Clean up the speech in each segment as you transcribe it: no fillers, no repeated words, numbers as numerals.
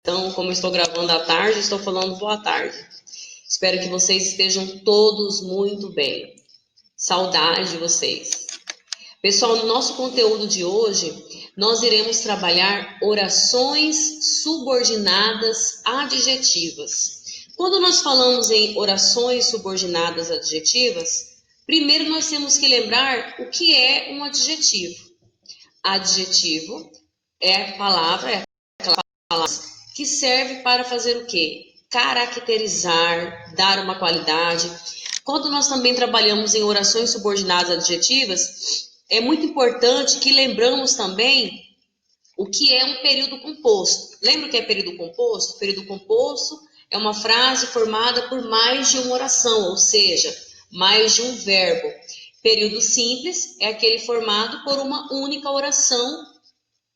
Então, como eu estou gravando à tarde, estou falando boa tarde. Espero que vocês estejam todos muito bem. Saudade de vocês. Pessoal, no nosso conteúdo de hoje, nós iremos trabalhar orações subordinadas adjetivas. Quando nós falamos em orações subordinadas adjetivas, primeiro nós temos que lembrar o que é um adjetivo. Adjetivo é a palavra, que serve para fazer o quê? Caracterizar, dar uma qualidade. Quando nós também trabalhamos em orações subordinadas adjetivas, é muito importante que lembramos também o que é um período composto. Lembra o que é período composto? Período composto é uma frase formada por mais de uma oração, ou seja, mais de um verbo. Período simples é aquele formado por uma única oração,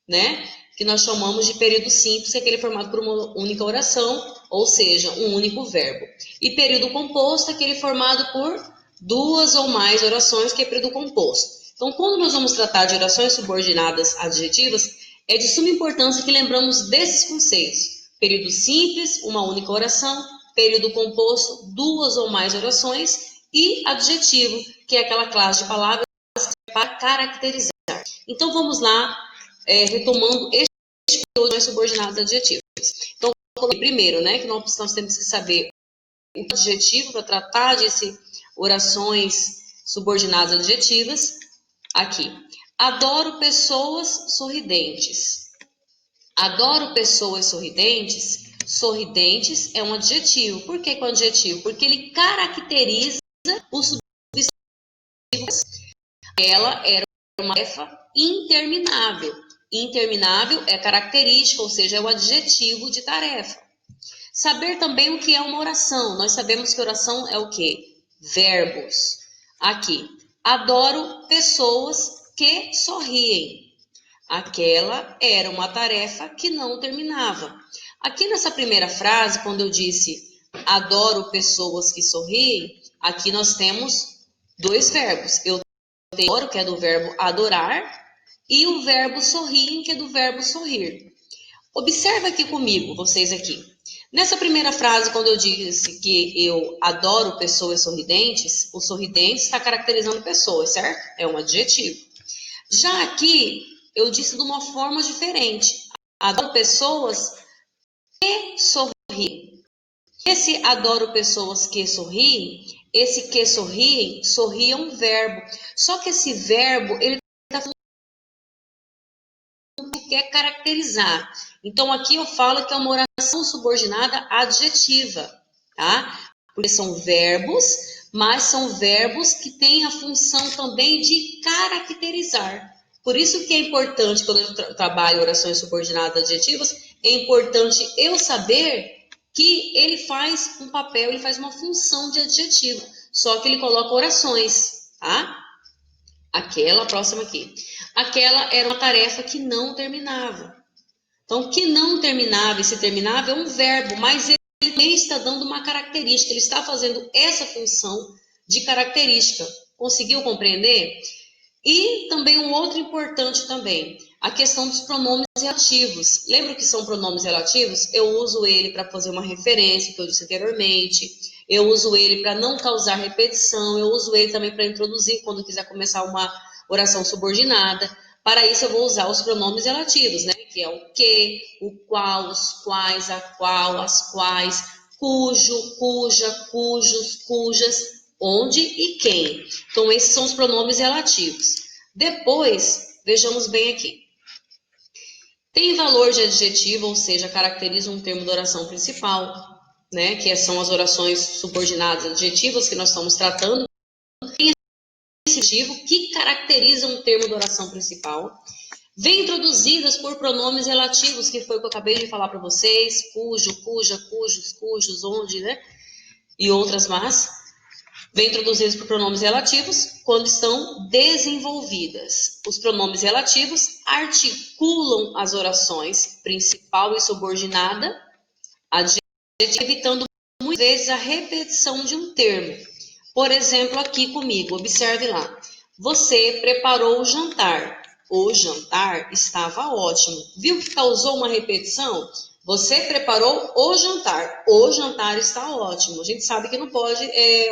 né? Que nós chamamos de período simples, que é aquele formado por uma única oração, ou seja, um único verbo. E período composto é aquele formado por duas ou mais orações, que é período composto. Então, quando nós vamos tratar de orações subordinadas adjetivas, é de suma importância que lembramos desses conceitos. Período simples, uma única oração, período composto, duas ou mais orações, e adjetivo, que é aquela classe de palavras para caracterizar. Então, vamos lá, retomando este período subordinadas adjetivas. Então, primeiro, né, que nós temos que saber o adjetivo para tratar de orações subordinadas adjetivas. Aqui, adoro pessoas sorridentes. Adoro pessoas sorridentes. Sorridentes é um adjetivo. Por que é um adjetivo? Porque ele caracteriza o substantivo. Ela era uma tarefa interminável. Interminável é característica, ou seja, é o adjetivo de tarefa. Saber também o que é uma oração. Nós sabemos que oração é o quê? Verbos. Aqui, adoro pessoas que sorriem. Aquela era uma tarefa que não terminava. Aqui nessa primeira frase, quando eu disse adoro pessoas que sorriem, aqui nós temos dois verbos. Eu tenho adoro, que é do verbo adorar, e o verbo sorriem, que é do verbo sorrir. Observa aqui comigo, vocês aqui. Nessa primeira frase, quando eu disse que eu adoro pessoas sorridentes, o sorridente está caracterizando pessoas, certo? É um adjetivo. Já aqui, eu disse de uma forma diferente. Adoro pessoas que sorriem. Esse adoro pessoas que sorriem, esse que sorriem, sorri é um verbo. Só que esse verbo, ele quer caracterizar. Então, aqui eu falo que é uma oração subordinada adjetiva, tá? Porque são verbos, mas são verbos que têm a função também de caracterizar. Por isso que é importante, quando eu trabalho orações subordinadas adjetivas, é importante eu saber que ele faz um papel, ele faz uma função de adjetivo, só que ele coloca orações, tá? Aquela próxima aqui. Aquela era uma tarefa que não terminava. Então, que não terminava e se terminava é um verbo, mas ele também está dando uma característica, ele está fazendo essa função de característica. Conseguiu compreender? E também um outro importante também, a questão dos pronomes relativos. Lembra que são pronomes relativos? Eu uso ele para fazer uma referência, que eu disse anteriormente. Eu uso ele para não causar repetição. Eu uso ele também para introduzir quando quiser começar uma oração subordinada. Para isso eu vou usar os pronomes relativos, né? Que é o que, o qual, os quais, a qual, as quais, cujo, cuja, cujos, cujas, onde e quem. Então, esses são os pronomes relativos. Depois, vejamos bem aqui. Tem valor de adjetivo, ou seja, caracteriza um termo da oração principal, né? Que são as orações subordinadas adjetivas que nós estamos tratando. Tem esse adjetivo que caracteriza um termo da oração principal. Vem introduzidas por pronomes relativos, que foi o que eu acabei de falar para vocês, cujo, cuja, cujos, cujos, onde, né? E outras mais. Vem introduzidas por pronomes relativos quando estão desenvolvidas. Os pronomes relativos articulam as orações principal e subordinada, evitando muitas vezes a repetição de um termo. Por exemplo, aqui comigo, observe lá. Você preparou o jantar. O jantar estava ótimo. Viu que causou uma repetição? Você preparou o jantar. O jantar está ótimo. A gente sabe que não pode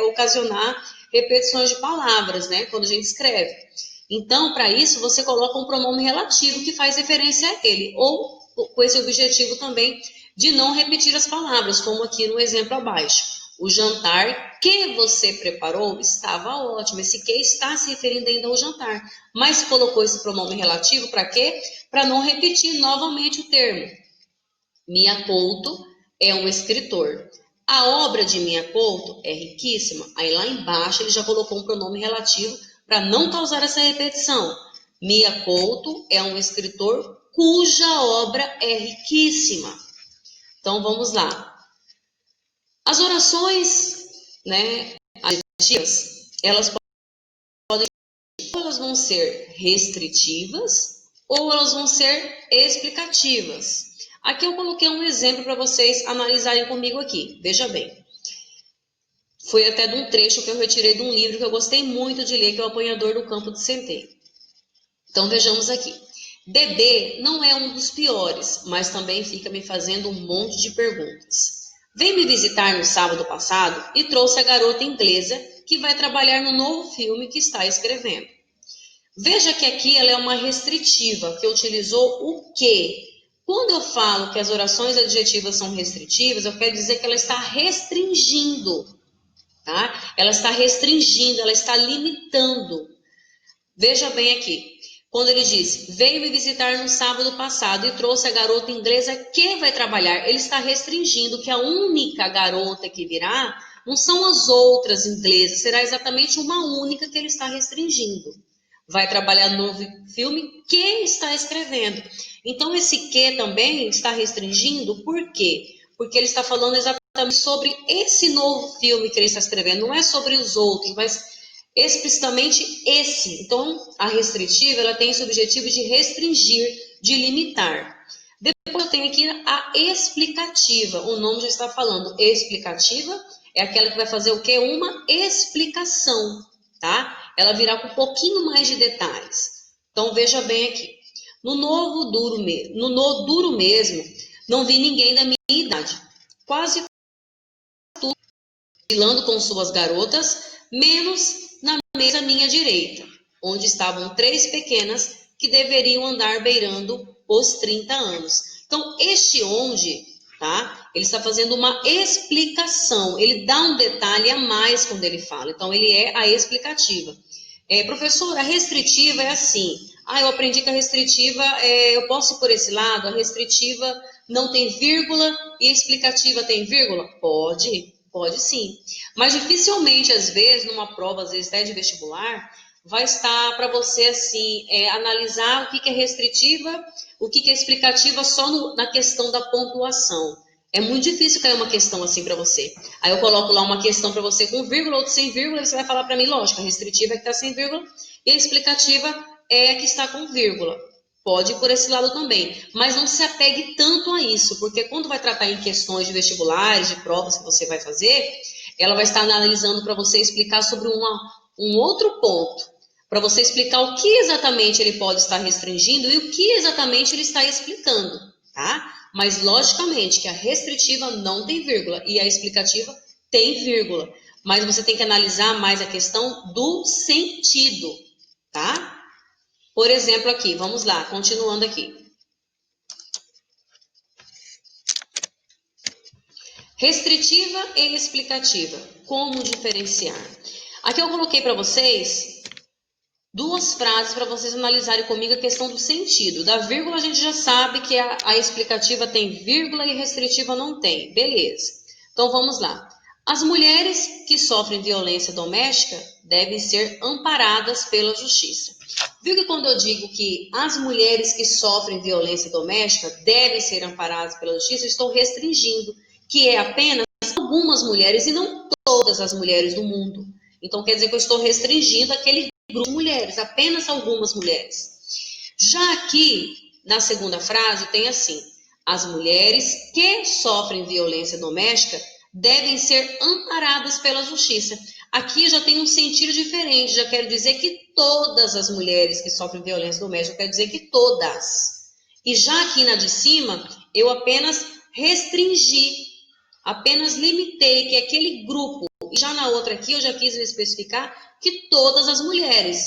ocasionar repetições de palavras, né? Quando a gente escreve. Então, para isso, você coloca um pronome relativo que faz referência a ele. Ou com esse objetivo também de não repetir as palavras, como aqui no exemplo abaixo. O jantar que você preparou estava ótimo. Esse que está se referindo ainda ao jantar. Mas colocou esse pronome relativo para quê? Para não repetir novamente o termo. Mia Couto é um escritor. A obra de Mia Couto é riquíssima. Aí lá embaixo ele já colocou um pronome relativo para não causar essa repetição. Mia Couto é um escritor cuja obra é riquíssima. Então vamos lá. As orações, né, adjetivas, elas vão ser restritivas ou elas vão ser explicativas. Aqui eu coloquei um exemplo para vocês analisarem comigo aqui. Veja bem. Foi até de um trecho que eu retirei de um livro que eu gostei muito de ler, que é O Apanhador do Campo de Centeio. Então vejamos aqui. Dedê não é um dos piores, mas também fica me fazendo um monte de perguntas. Veio me visitar no sábado passado e trouxe a garota inglesa que vai trabalhar no novo filme que está escrevendo. Veja que aqui ela é uma restritiva, que utilizou o que. Quando eu falo que as orações adjetivas são restritivas, eu quero dizer que ela está restringindo, tá? Ela está restringindo, ela está limitando. Veja bem aqui. Quando ele diz, veio me visitar no sábado passado e trouxe a garota inglesa que vai trabalhar, ele está restringindo que a única garota que virá não são as outras inglesas, será exatamente uma única que ele está restringindo. Vai trabalhar no novo filme que está escrevendo. Então, esse que também está restringindo, por quê? Porque ele está falando exatamente sobre esse novo filme que ele está escrevendo, não é sobre os outros, mas explicitamente esse. Então, a restritiva, ela tem esse objetivo de restringir, de limitar. Depois eu tenho aqui a explicativa, o nome já está falando. Explicativa é aquela que vai fazer o quê? Uma explicação, tá? Ela virá com um pouquinho mais de detalhes. Então, veja bem aqui. No duro mesmo, não vi ninguém da minha idade. Quase tudo desfilando com suas garotas, menos na mesa à minha direita, onde estavam 3 pequenas que deveriam andar beirando os 30 anos. Então, este onde, tá? Ele está fazendo uma explicação, ele dá um detalhe a mais quando ele fala. Então, ele é a explicativa. Professora, a restritiva é assim. Eu aprendi que a restritiva, eu posso ir por esse lado, a restritiva não tem vírgula e a explicativa tem vírgula? Pode sim. Mas dificilmente, às vezes, numa prova, às vezes até de vestibular, vai estar para você assim, analisar o que é restritiva, o que é explicativa só na questão da pontuação. É muito difícil cair uma questão assim para você. Aí eu coloco lá uma questão para você com vírgula, outra sem vírgula, e você vai falar para mim, lógico, a restritiva é que está sem vírgula e a explicativa é a que está com vírgula. Pode ir por esse lado também, mas não se apegue tanto a isso, porque quando vai tratar em questões de vestibulares, de provas que você vai fazer, ela vai estar analisando para você explicar sobre um outro ponto, para você explicar o que exatamente ele pode estar restringindo e o que exatamente ele está explicando, tá? Mas, logicamente, que a restritiva não tem vírgula e a explicativa tem vírgula. Mas você tem que analisar mais a questão do sentido, tá? Por exemplo, aqui, vamos lá, continuando aqui. Restritiva e explicativa. Como diferenciar? Aqui eu coloquei para vocês 2 frases para vocês analisarem comigo a questão do sentido. Da vírgula a gente já sabe que a explicativa tem vírgula e restritiva não tem. Beleza. Então vamos lá. As mulheres que sofrem violência doméstica devem ser amparadas pela justiça. Viu que quando eu digo que as mulheres que sofrem violência doméstica devem ser amparadas pela justiça, estou restringindo, que é apenas algumas mulheres e não todas as mulheres do mundo. Então quer dizer que eu estou restringindo aquele grupo de mulheres, apenas algumas mulheres. Já aqui, na segunda frase, tem assim: as mulheres que sofrem violência doméstica devem ser amparadas pela justiça. Aqui já tem um sentido diferente, já quero dizer que todas as mulheres que sofrem violência doméstica, eu quero dizer que todas. E já aqui na de cima, eu apenas restringir, apenas limitei que aquele grupo, e já na outra aqui eu já quis especificar que todas as mulheres,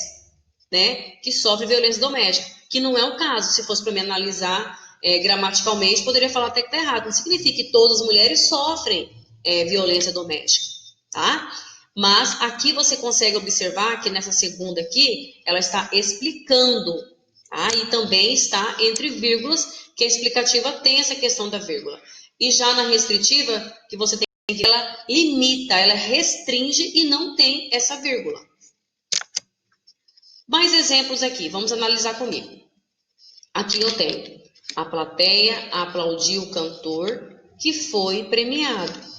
né, que sofrem violência doméstica, que não é o caso. Se fosse para me analisar gramaticalmente, poderia falar até que está errado. Não significa que todas as mulheres sofrem violência doméstica, tá? Mas aqui você consegue observar que nessa segunda aqui, ela está explicando, tá? E também está entre vírgulas, que a explicativa tem essa questão da vírgula. E já na restritiva, que você tem que ela limita, ela restringe e não tem essa vírgula. Mais exemplos aqui, vamos analisar comigo. Aqui eu tenho: a plateia aplaudiu o cantor que foi premiado.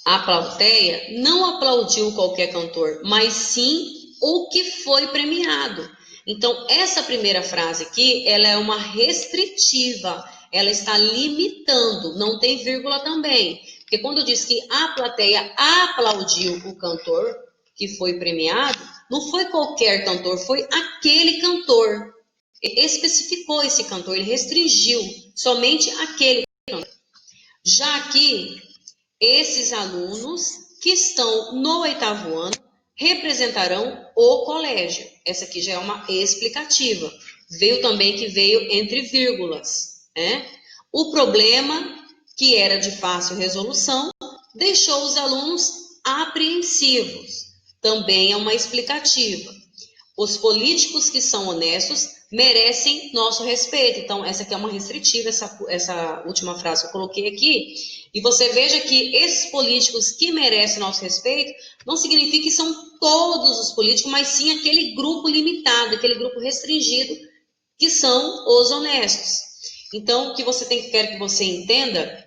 A plateia não aplaudiu qualquer cantor, mas sim o que foi premiado. Então, essa primeira frase aqui, ela é uma restritiva, ela está limitando, não tem vírgula também. Porque quando diz que a plateia aplaudiu o cantor que foi premiado, não foi qualquer cantor, foi aquele cantor. Ele especificou esse cantor, ele restringiu somente aquele cantor. Já aqui, esses alunos que estão no 8º ano representarão o colégio. Essa aqui já é uma explicativa. Veio também que veio entre vírgulas, né? O problema, que era de fácil resolução, deixou os alunos apreensivos. Também é uma explicativa. Os políticos que são honestos merecem nosso respeito. Então, essa aqui é uma restritiva, essa última frase que eu coloquei aqui. E você veja que esses políticos que merecem nosso respeito não significa que são todos os políticos, mas sim aquele grupo limitado, aquele grupo restringido, que são os honestos. Então, o que quero que você entenda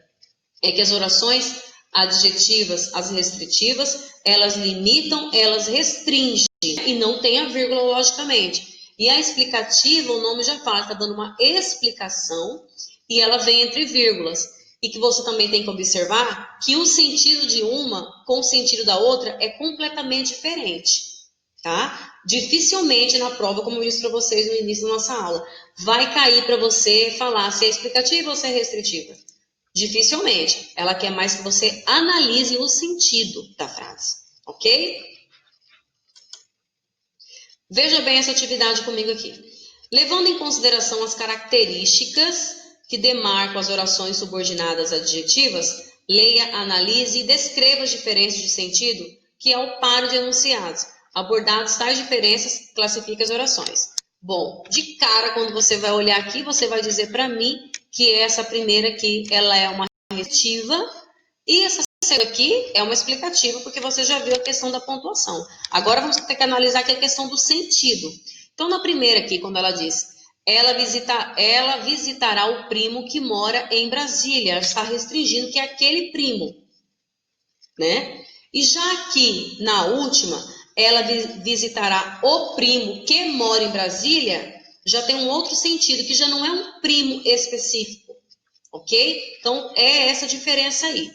é que as orações adjetivas, as restritivas, elas limitam, elas restringem e não tem a vírgula, logicamente. E a explicativa, o nome já fala, está dando uma explicação e ela vem entre vírgulas. E que você também tem que observar que o sentido de uma com o sentido da outra é completamente diferente, tá? Dificilmente na prova, como eu disse para vocês no início da nossa aula, vai cair para você falar se é explicativa ou se é restritiva. Dificilmente. Ela quer mais que você analise o sentido da frase, ok? Veja bem essa atividade comigo aqui. Levando em consideração as características que demarcam as orações subordinadas adjetivas, leia, analise e descreva as diferenças de sentido que é o par de enunciados. Abordadas tais diferenças, classifique as orações. Bom, de cara, quando você vai olhar aqui, você vai dizer para mim que essa primeira aqui, ela é uma restritiva e essa segunda aqui é uma explicativa, porque você já viu a questão da pontuação. Agora vamos ter que analisar aqui a questão do sentido. Então, na primeira aqui, quando ela diz, ela visitará o primo que mora em Brasília, ela está restringindo que é aquele primo, né? E já aqui, na última, ela visitará o primo que mora em Brasília, já tem um outro sentido, que já não é um primo específico, ok? Então, é essa diferença aí.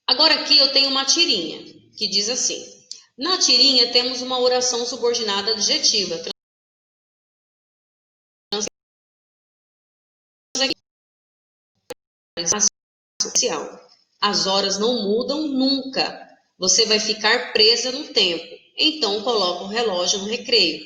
Agora aqui eu tenho uma tirinha, que diz assim. Na tirinha temos uma oração subordinada adjetiva. As horas não mudam nunca. Você vai ficar presa no tempo. Então, coloca o relógio no recreio.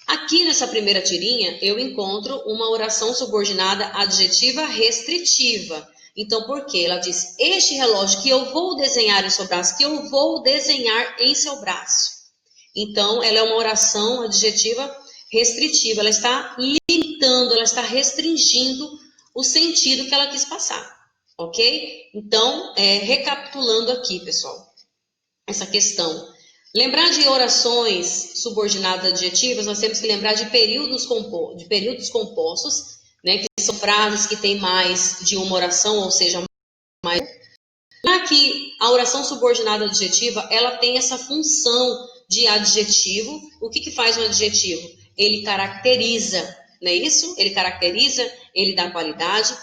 Aqui nessa primeira tirinha, eu encontro uma oração subordinada adjetiva restritiva. Então, por quê? Ela diz, este relógio que eu vou desenhar em seu braço, que eu vou desenhar em seu braço. Então, ela é uma oração adjetiva restritiva. Ela está limitando, ela está restringindo o sentido que ela quis passar. Ok? Então, recapitulando aqui, pessoal, essa questão. Lembrar de orações subordinadas adjetivas, nós temos que lembrar de períodos compostos, né, que são frases que têm mais de uma oração, ou seja, mais. Aqui, a oração subordinada adjetiva, ela tem essa função de adjetivo. O que faz um adjetivo? Ele caracteriza, não é isso? Ele caracteriza, ele dá qualidade.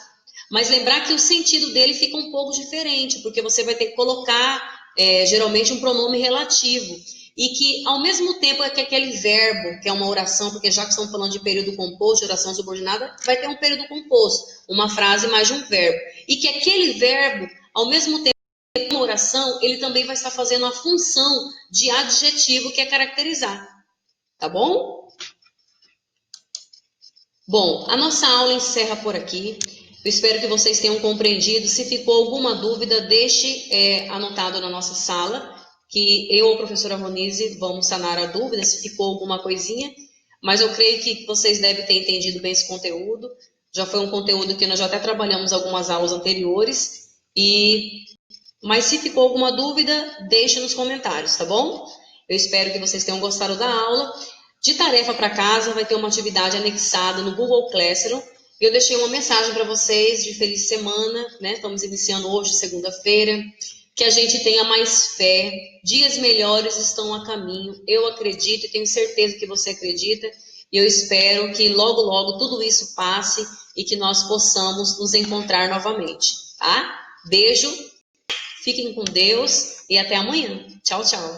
Mas lembrar que o sentido dele fica um pouco diferente, porque você vai ter que colocar, geralmente, um pronome relativo. e que, ao mesmo tempo que aquele verbo, que é uma oração, porque já que estamos falando de período composto, oração subordinada, vai ter um período composto, uma frase mais de um verbo. E que aquele verbo, ao mesmo tempo que uma oração, ele também vai estar fazendo a função de adjetivo, que é caracterizar. Tá bom? Bom, a nossa aula encerra por aqui. Eu espero que vocês tenham compreendido. Se ficou alguma dúvida, deixe anotado na nossa sala, que eu ou a professora Ronise vamos sanar a dúvida, se ficou alguma coisinha. Mas eu creio que vocês devem ter entendido bem esse conteúdo. Já foi um conteúdo que nós já até trabalhamos algumas aulas anteriores. Mas se ficou alguma dúvida, deixe nos comentários, tá bom? Eu espero que vocês tenham gostado da aula. De tarefa para casa, vai ter uma atividade anexada no Google Classroom. Eu deixei uma mensagem para vocês de feliz semana, né? Estamos iniciando hoje, segunda-feira. Que a gente tenha mais fé. Dias melhores estão a caminho. Eu acredito e tenho certeza que você acredita. E eu espero que logo, logo tudo isso passe e que nós possamos nos encontrar novamente, tá? Beijo, fiquem com Deus e até amanhã. Tchau, tchau.